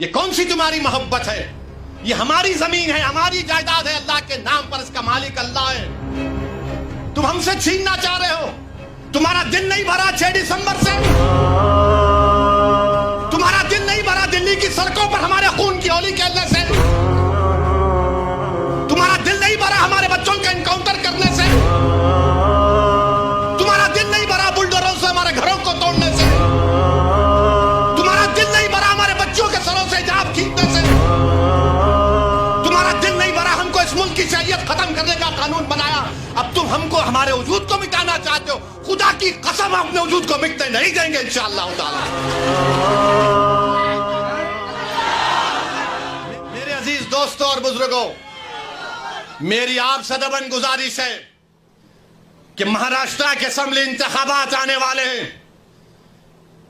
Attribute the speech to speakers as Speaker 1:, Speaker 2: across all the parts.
Speaker 1: یہ کون سی تمہاری محبت ہے؟ یہ ہماری زمین ہے، ہماری جائیداد ہے، اللہ کے نام پر اس کا مالک اللہ ہے۔ تم ہم سے چھیننا چاہ رہے ہو۔ تمہارا دل نہیں بھرا 6 دسمبر سے؟ تمہارا دل نہیں بھرا دلی کی سڑکوں پر ہمارے خون کی ہولی کھیلنے سے؟ تمہارا دل نہیں بھرا ہمارے بچوں کا انکاؤنٹر کرنے سے؟ تمہارا دل نہیں بھرا بلڈوزروں سے ہمارے گھروں کو توڑنے سے؟ تمہارا دل نہیں بھرا ہمارے بچوں کے سروں سے حجاب کھینچنے سے؟ تمہارا دل نہیں بھرا ہم کو اس ملک کی شریعت ختم کرنے کا قانون بنایا، اب تم ہم کو ہمارے وجود کو مٹانا چاہتے ہو؟ خدا کی قسم اپنے وجود کو مٹنے نہیں دیں گے انشاءاللہ تعالی۔ میرے عزیز دوستوں اور بزرگوں، میری آپ سے دبن گزارش ہے کہ مہاراشٹر کے اسمبلی انتخابات آنے والے ہیں۔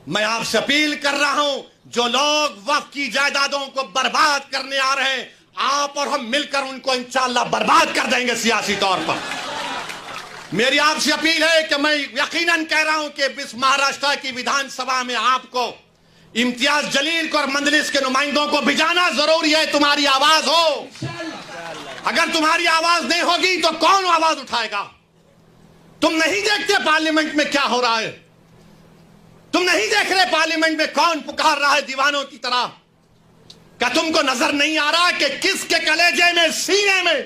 Speaker 1: میں آپ سے اپیل کر رہا ہوں، جو لوگ وقف کی جائیدادوں کو برباد کرنے آ رہے ہیں، آپ اور ہم مل کر ان کو انشاءاللہ برباد کر دیں گے سیاسی طور پر۔ میری آپ سے اپیل ہے کہ میں یقیناً کہہ رہا ہوں کہ اس مہاراشٹر کی ویدھان سبھا میں آپ کو، امتیاز جلیل کو اور مجلس کے نمائندوں کو بھیجانا ضروری ہے۔ تمہاری آواز ہو، اگر تمہاری آواز نہیں ہوگی تو کون آواز اٹھائے گا؟ تم نہیں دیکھتے پارلیمنٹ میں کیا ہو رہا ہے؟ تم نہیں دیکھ رہے پارلیمنٹ میں کون پکار رہا ہے دیوانوں کی طرح؟ کیا تم کو نظر نہیں آ رہا کہ کس کے کلیجے میں، سینے میں،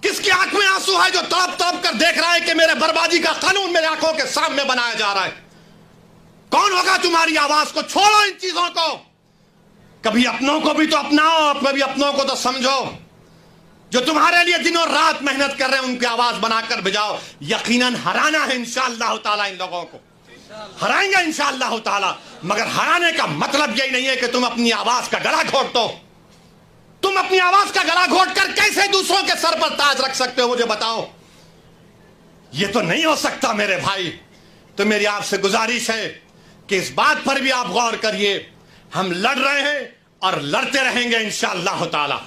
Speaker 1: کس کی آنکھ میں آنسو ہے جو تڑپ تڑپ کر دیکھ رہا ہے کہ میرے بربادی کا قانون میرے آنکھوں کے سامنے بنایا جا رہا ہے؟ کون ہوگا تمہاری آواز کو؟ چھوڑو ان چیزوں کو، کبھی اپنوں کو بھی تو اپناؤ، کبھی اپنوں کو تو سمجھو۔ جو تمہارے لیے دنوں رات محنت کر رہے ہیں ان کی آواز بنا کر بجاؤ۔ یقیناً ہرانا ہے انشاءاللہ تعالیٰ ان لوگوں کو، ہرائیں گے انشاءاللہ تعالیٰ، مگر ہرانے کا مطلب یہی نہیں ہے کہ تم اپنی آواز کا گلا گھونٹ دو۔ تم اپنی آواز کا گلا گھونٹ کر کیسے دوسروں کے سر پر تاج رکھ سکتے ہو؟ مجھے بتاؤ، یہ تو نہیں ہو سکتا میرے بھائی۔ تو میری آپ سے گزارش ہے کہ اس بات پر بھی آپ غور کریے، ہم لڑ رہے ہیں اور لڑتے رہیں گے انشاءاللہ تعالیٰ۔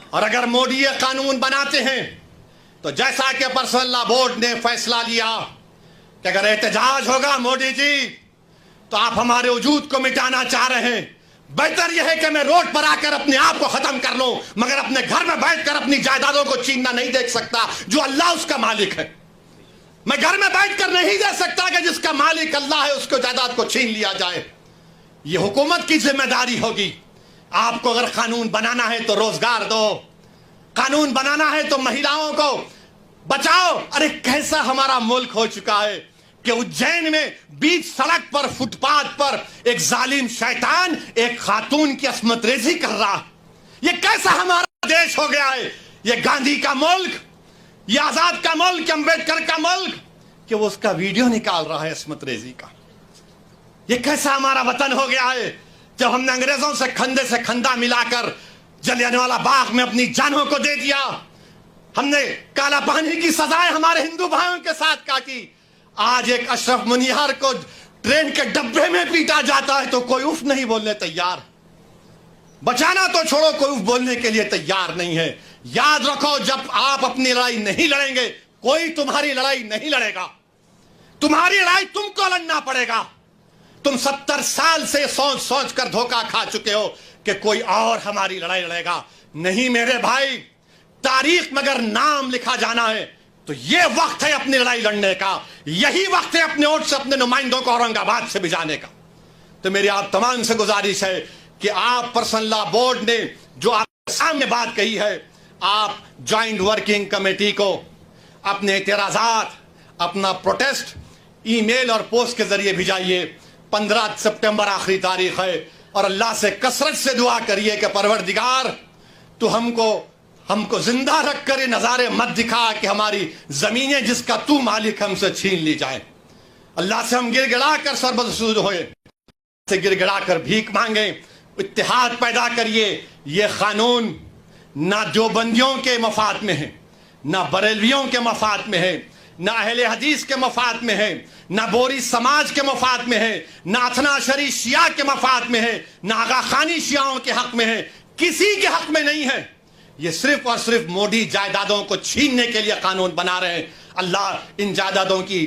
Speaker 1: اور اگر مودی یہ قانون بناتے ہیں تو جیسا کہ پرسنل لا بورڈ نے فیصلہ لیا کہ اگر احتجاج ہوگا مودی جی تو آپ ہمارے وجود کو مٹانا چاہ رہے ہیں، بہتر یہ ہے کہ میں روڈ پر آ کر اپنے آپ کو ختم کر لوں، مگر اپنے گھر میں بیٹھ کر اپنی جائیدادوں کو چھیننا نہیں دیکھ سکتا جو اللہ اس کا مالک ہے۔ میں گھر میں بیٹھ کر نہیں دے سکتا کہ جس کا مالک اللہ ہے اس کو جائیداد کو چھین لیا جائے۔ یہ حکومت کی ذمہ داری ہوگی۔ آپ کو اگر قانون بنانا ہے تو روزگار دو، قانون بنانا ہے تو مہیلاؤں کو بچاؤ۔ ارے کیسا ہمارا ملک ہو چکا ہے کہ اجین میں بیچ سڑک پر، فٹ پاتھ پر ایک ظالم شیطان ایک خاتون کی عصمت ریزی کر رہا۔ یہ کیسا ہمارا دیش ہو گیا ہے؟ یہ گاندھی کا ملک، یہ آزاد کا ملک، امبیڈکر کا ملک، کہ وہ اس کا ویڈیو نکال رہا ہے عصمت ریزی کا۔ یہ کیسا ہمارا وطن ہو گیا ہے جب ہم نے انگریزوں سے کھندے سے کھندا ملا کر جلیانوالہ والا باغ میں اپنی جانوں کو دے دیا۔ ہم نے کالا پانی کی سزائیں ہمارے ہندو بھائیوں کے ساتھ کاٹی۔ آج ایک اشرف منیہار کو ٹرین کے ڈبے میں پیٹا جاتا ہے تو کوئی اف نہیں بولنے تیار۔ بچانا تو چھوڑو، کوئی اف بولنے کے لیے تیار نہیں ہے۔ یاد رکھو، جب آپ اپنی لڑائی نہیں لڑیں گے کوئی تمہاری لڑائی نہیں لڑے گا۔ تمہاری لڑائی تم کو لڑنا پڑے گا۔ تم 70 سال سے سوچ سوچ کر دھوکہ کھا چکے ہو کہ کوئی اور ہماری لڑائی لڑے گا۔ نہیں میرے بھائی، تاریخ میں اگر نام لکھا جانا ہے تو یہ وقت ہے اپنی لڑائی لڑنے کا، یہی وقت ہے اپنے ووٹ سے اپنے نمائندوں کو اورنگ آباد سے بھجانے کا۔ تو میری آپ تمام سے گزارش ہے کہ آپ پرسنل لا بورڈ نے جو آپ کے سامنے بات کہی ہے، آپ جوائنٹ ورکنگ کمیٹی کو اپنے اعتراضات، اپنا پروٹیسٹ ای میل اور پوسٹ کے ذریعے بھیجائیے۔ 15 سپٹمبر آخری تاریخ ہے، اور اللہ سے کثرت سے دعا کریے کہ پروردگار تو ہم کو زندہ رکھ کر یہ نظارے مت دکھا کہ ہماری زمینیں جس کا تو مالک ہم سے چھین لی جائیں۔ اللہ سے ہم گر گڑا کر سربسود ہوئے، سے گر گڑا کر بھیک مانگیں، اتحاد پیدا کریے۔ یہ قانون نہ دیوبندیوں کے مفاد میں ہے، نہ بریلویوں کے مفاد میں ہے، نہ اہل حدیث کے مفاد میں ہے، نہ بوری سماج کے مفاد میں ہے، نہ اثنا عشری شیعہ کے مفاد میں ہے، نہ آغا خانی شیعوں کے حق میں ہے، کسی کے حق میں نہیں ہے۔ یہ صرف اور صرف مودی جائیدادوں کو چھیننے کے لیے قانون بنا رہے ہیں۔ اللہ ان جائیدادوں کی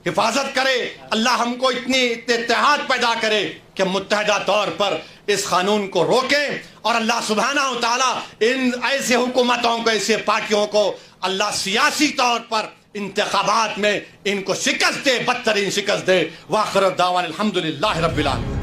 Speaker 1: حفاظت کرے، اللہ ہم کو اتنی اتحاد پیدا کرے کہ متحدہ طور پر اس قانون کو روکیں اور اللہ سبحانہ و تعالیٰ ان ایسے حکومتوں کو، ایسے پارٹیوں کو اللہ سیاسی طور پر انتخابات میں ان کو شکست دے، بدترین شکست دے۔ وآخر دعوانا الحمدللہ رب العالمین۔